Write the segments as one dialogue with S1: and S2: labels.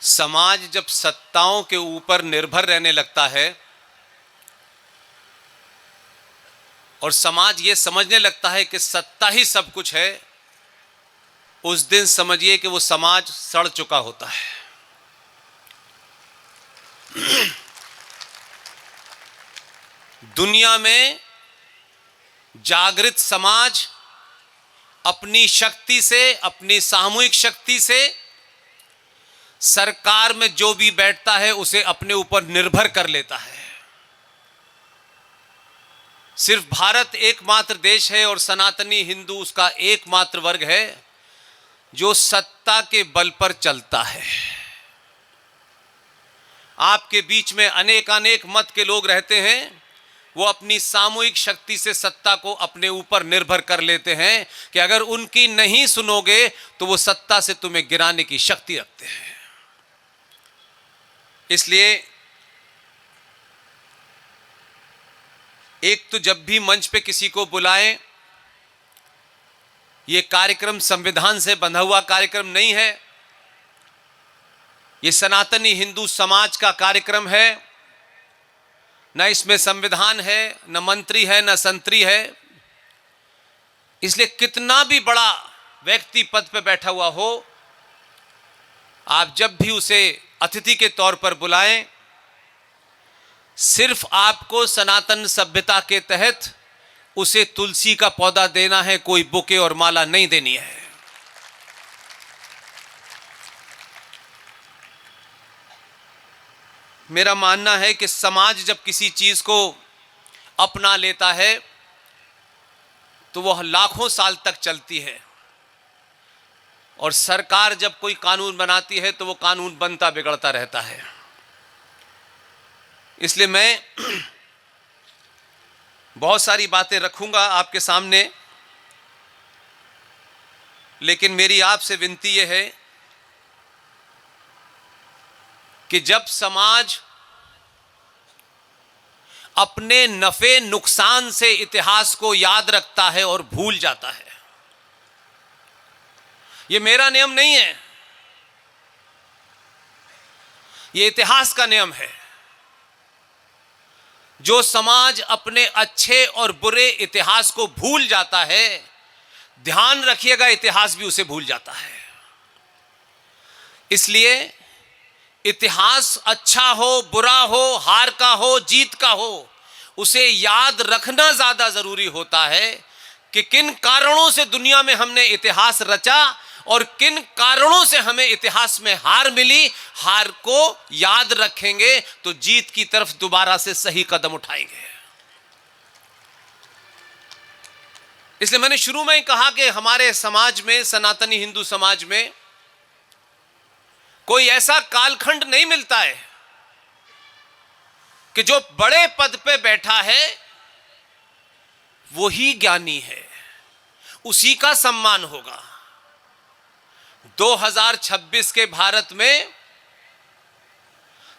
S1: समाज जब सत्ताओं के ऊपर निर्भर रहने लगता है और समाज ये समझने लगता है कि सत्ता ही सब कुछ है, उस दिन समझिए कि वो समाज सड़ चुका होता है। दुनिया में जागृत समाज अपनी शक्ति से, अपनी सामूहिक शक्ति से सरकार में जो भी बैठता है उसे अपने ऊपर निर्भर कर लेता है। सिर्फ भारत एकमात्र देश है और सनातनी हिंदू उसका एकमात्र वर्ग है जो सत्ता के बल पर चलता है। आपके बीच में अनेक मत के लोग रहते हैं, वो अपनी सामूहिक शक्ति से सत्ता को अपने ऊपर निर्भर कर लेते हैं कि अगर उनकी नहीं सुनोगे तो वो सत्ता से तुम्हें गिराने की शक्ति रखते हैं। इसलिए एक तो जब भी मंच पे किसी को बुलाएं, ये कार्यक्रम संविधान से बंधा हुआ कार्यक्रम नहीं है, ये सनातनी हिंदू समाज का कार्यक्रम है। न इसमें संविधान है, न मंत्री है, न संतरी है। इसलिए कितना भी बड़ा व्यक्ति पद पे बैठा हुआ हो, आप जब भी उसे अतिथि के तौर पर बुलाएं, सिर्फ आपको सनातन सभ्यता के तहत उसे तुलसी का पौधा देना है, कोई बुके और माला नहीं देनी है। मेरा मानना है कि समाज जब किसी चीज को अपना लेता है तो वह लाखों साल तक चलती है, और सरकार जब कोई कानून बनाती है तो वो कानून बनता बिगड़ता रहता है। इसलिए मैं बहुत सारी बातें रखूंगा आपके सामने, लेकिन मेरी आपसे विनती यह है कि जब समाज अपने नफे नुकसान से इतिहास को याद रखता है और भूल जाता है, यह मेरा नियम नहीं है, यह इतिहास का नियम है। जो समाज अपने अच्छे और बुरे इतिहास को भूल जाता है, ध्यान रखिएगा इतिहास भी उसे भूल जाता है। इसलिए इतिहास अच्छा हो, बुरा हो, हार का हो, जीत का हो, उसे याद रखना ज्यादा जरूरी होता है कि किन कारणों से दुनिया में हमने इतिहास रचा और किन कारणों से हमें इतिहास में हार मिली। हार को याद रखेंगे तो जीत की तरफ दोबारा से सही कदम उठाएंगे। इसलिए मैंने शुरू में ही कहा कि हमारे समाज में, सनातनी हिंदू समाज में, कोई ऐसा कालखंड नहीं मिलता है कि जो बड़े पद पे बैठा है वही ज्ञानी है, उसी का सम्मान होगा। 2026 के भारत में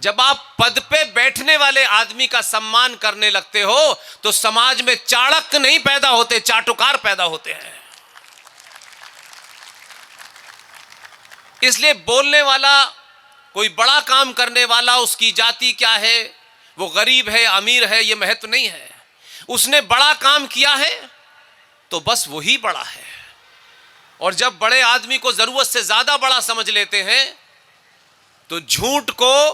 S1: जब आप पद पे बैठने वाले आदमी का सम्मान करने लगते हो तो समाज में चाणक्य नहीं पैदा होते, चाटुकार पैदा होते हैं। इसलिए बोलने वाला, कोई बड़ा काम करने वाला, उसकी जाति क्या है, वो गरीब है, अमीर है, ये महत्व नहीं है। उसने बड़ा काम किया है तो बस वही बड़ा है। और जब बड़े आदमी को जरूरत से ज्यादा बड़ा समझ लेते हैं तो झूठ को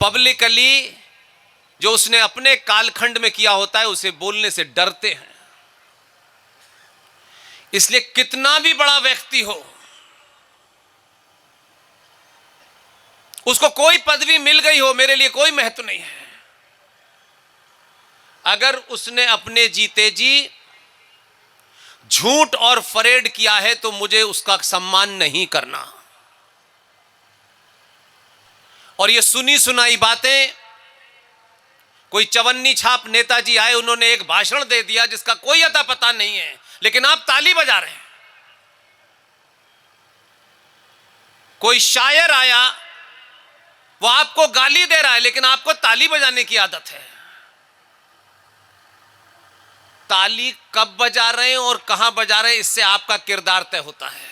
S1: पब्लिकली, जो उसने अपने कालखंड में किया होता है, उसे बोलने से डरते हैं। इसलिए कितना भी बड़ा व्यक्ति हो, उसको कोई पदवी मिल गई हो, मेरे लिए कोई महत्व नहीं है। अगर उसने अपने जीते जी झूठ और फरेड किया है तो मुझे उसका सम्मान नहीं करना। और ये सुनी सुनाई बातें, कोई चवन्नी छाप नेताजी आए, उन्होंने एक भाषण दे दिया जिसका कोई अता पता नहीं है, लेकिन आप ताली बजा रहे हैं। कोई शायर आया, वो आपको गाली दे रहा है, लेकिन आपको ताली बजाने की आदत है। ताली कब बजा रहे हैं और कहां बजा रहे हैं, इससे आपका किरदार तय होता है,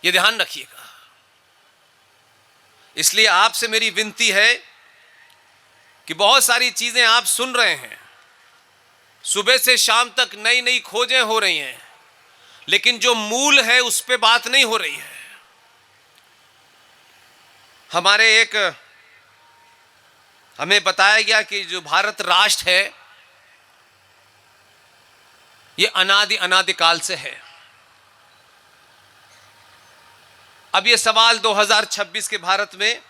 S1: यह ध्यान रखिएगा। इसलिए आपसे मेरी विनती है कि बहुत सारी चीजें आप सुन रहे हैं, सुबह से शाम तक नई नई खोजें हो रही हैं, लेकिन जो मूल है उस पे बात नहीं हो रही है। हमें बताया गया कि जो भारत राष्ट्र है ये अनादिकाल से है। अब ये सवाल 2026 के भारत में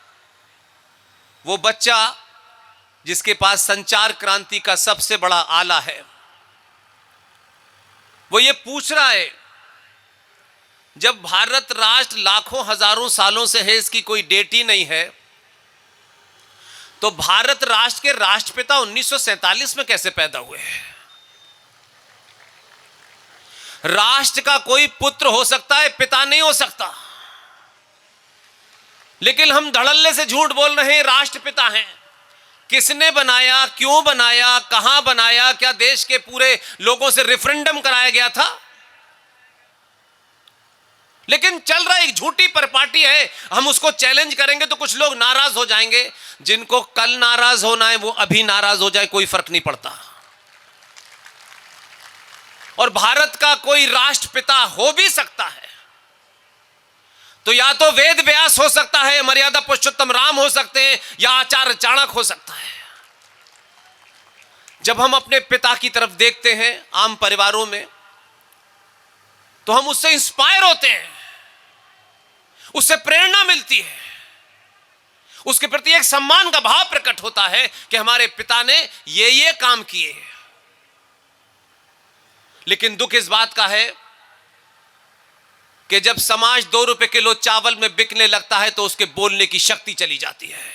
S1: वो बच्चा जिसके पास संचार क्रांति का सबसे बड़ा आला है, वो ये पूछ रहा है, जब भारत राष्ट्र लाखों हजारों सालों से है, इसकी कोई डेट ही नहीं है, तो भारत राष्ट्र के राष्ट्रपिता 1947 में कैसे पैदा हुए हैं? राष्ट्र का कोई पुत्र हो सकता है, पिता नहीं हो सकता। लेकिन हम धड़ल्ले से झूठ बोल रहे हैं राष्ट्रपिता हैं। किसने बनाया, क्यों बनाया, कहां बनाया, क्या देश के पूरे लोगों से रेफरेंडम कराया गया था? लेकिन चल रहा एक झूठी परपाटी है, हम उसको चैलेंज करेंगे तो कुछ लोग नाराज हो जाएंगे। जिनको कल नाराज होना है वो अभी नाराज हो जाए, कोई फर्क नहीं पड़ता। और भारत का कोई राष्ट्रपिता हो भी सकता है तो या तो वेद व्यास हो सकता है, मर्यादा पुरुषोत्तम राम हो सकते हैं, या आचार्य चाणक्य हो सकता है। जब हम अपने पिता की तरफ देखते हैं आम परिवारों में, तो हम उससे इंस्पायर होते हैं, उससे प्रेरणा मिलती है, उसके प्रति एक सम्मान का भाव प्रकट होता है कि हमारे पिता ने ये काम किए। लेकिन दुख इस बात का है कि जब समाज 2 रुपए किलो चावल में बिकने लगता है तो उसके बोलने की शक्ति चली जाती है,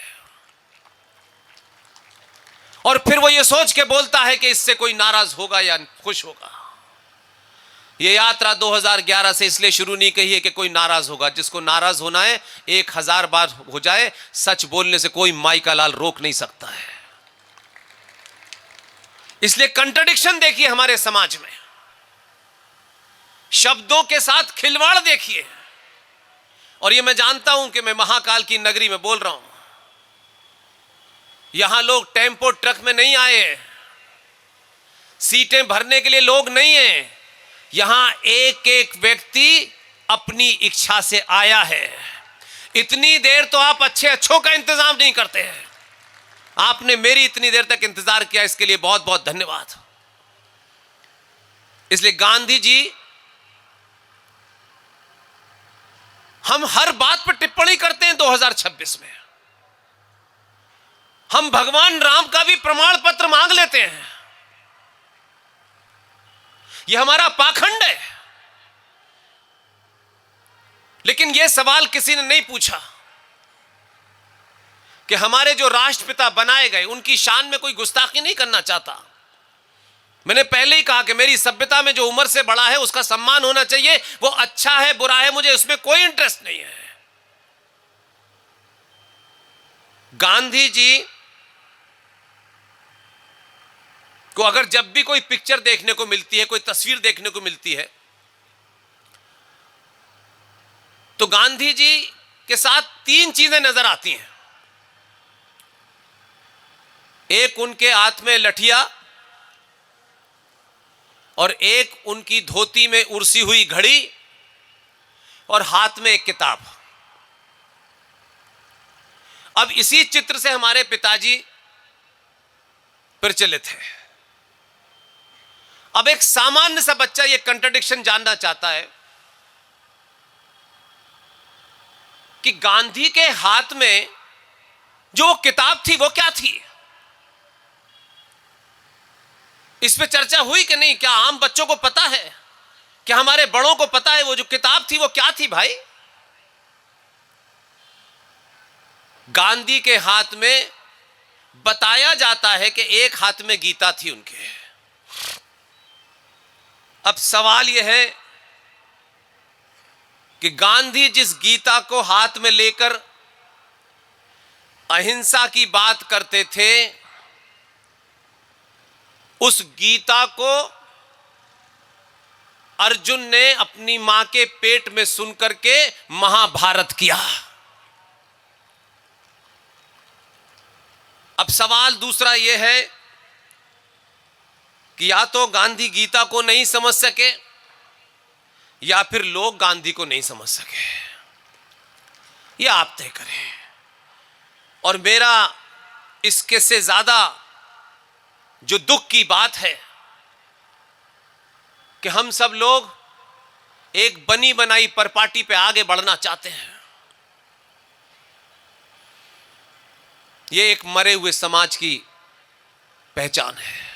S1: और फिर वो ये सोच के बोलता है कि इससे कोई नाराज होगा या खुश होगा। ये यात्रा 2011 से इसलिए शुरू नहीं कही है कि कोई नाराज होगा। जिसको नाराज होना है 1000 बार हो जाए, सच बोलने से कोई माई का लाल रोक नहीं सकता है। इसलिए कंट्राडिक्शन देखिए हमारे समाज में, शब्दों के साथ खिलवाड़ देखिए। और ये मैं जानता हूं कि मैं महाकाल की नगरी में बोल रहा हूं। यहां लोग टेम्पो ट्रक में नहीं आए, सीटें भरने के लिए लोग नहीं हैं। यहां एक एक व्यक्ति अपनी इच्छा से आया है। इतनी देर तो आप अच्छों का इंतजाम नहीं करते हैं। आपने मेरी इतनी देर तक इंतजार किया, इसके लिए बहुत बहुत धन्यवाद। इसलिए गांधी जी, हम हर बात पर टिप्पणी करते हैं 2026 में। हम भगवान राम का भी प्रमाण पत्र मांग लेते हैं। यह हमारा पाखंड है। लेकिन यह सवाल किसी ने नहीं पूछा कि हमारे जो राष्ट्रपिता बनाए गए उनकी शान में कोई गुस्ताखी नहीं करना चाहता। मैंने पहले ही कहा कि मेरी सभ्यता में जो उम्र से बड़ा है उसका सम्मान होना चाहिए। वो अच्छा है, बुरा है, मुझे उसमें कोई इंटरेस्ट नहीं है। गांधी जी को अगर जब भी कोई पिक्चर देखने को मिलती है, कोई तस्वीर देखने को मिलती है, तो गांधी जी के साथ 3 चीजें नजर आती हैं। एक उनके हाथ में लठिया, और एक उनकी धोती में उर्सी हुई घड़ी, और हाथ में एक किताब। अब इसी चित्र से हमारे पिताजी प्रचलित है। अब एक सामान्य सा बच्चा ये कंट्राडिक्शन जानना चाहता है कि गांधी के हाथ में जो किताब थी वो क्या थी। इस पे चर्चा हुई कि नहीं? क्या आम बच्चों को पता है? क्या हमारे बड़ों को पता है वो जो किताब थी वो क्या थी? भाई, गांधी के हाथ में बताया जाता है कि एक हाथ में गीता थी उनके। अब सवाल यह है कि गांधी जिस गीता को हाथ में लेकर अहिंसा की बात करते थे, उस गीता को अर्जुन ने अपनी मां के पेट में सुनकर के महाभारत किया। अब सवाल दूसरा यह है कि या तो गांधी गीता को नहीं समझ सके या फिर लोग गांधी को नहीं समझ सके, यह आप तय करें। और मेरा इसके से ज्यादा जो दुख की बात है कि हम सब लोग एक बनी बनाई परपाटी पे आगे बढ़ना चाहते हैं। यह एक मरे हुए समाज की पहचान है।